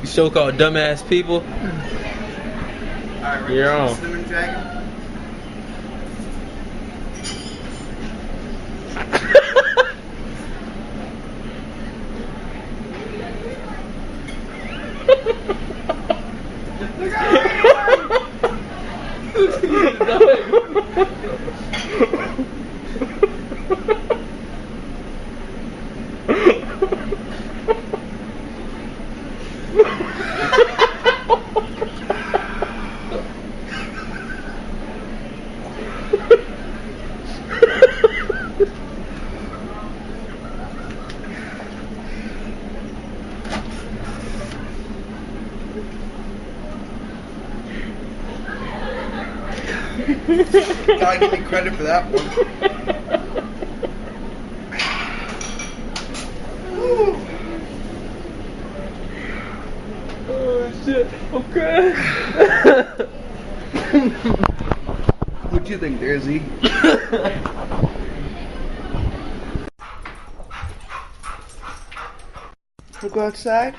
Show called Dumbass People. Alright, You're on. Cinnamon Dragon. Gotta give me credit for that one. Oh shit, okay. What do you think, Daisy? We'll go outside.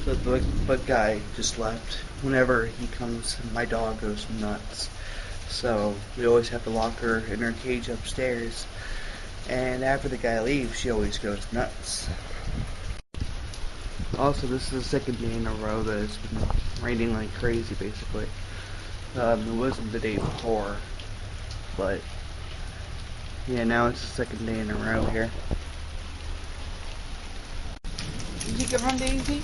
The bug guy just left. Whenever he comes, my dog goes nuts. So we always have to lock her in her cage upstairs. And after the guy leaves, she always goes nuts. Also, this is the second day in a row that it's been raining like crazy, basically. It wasn't the day before, but yeah, now it's the second day in a row here. Did you get run, Daisy?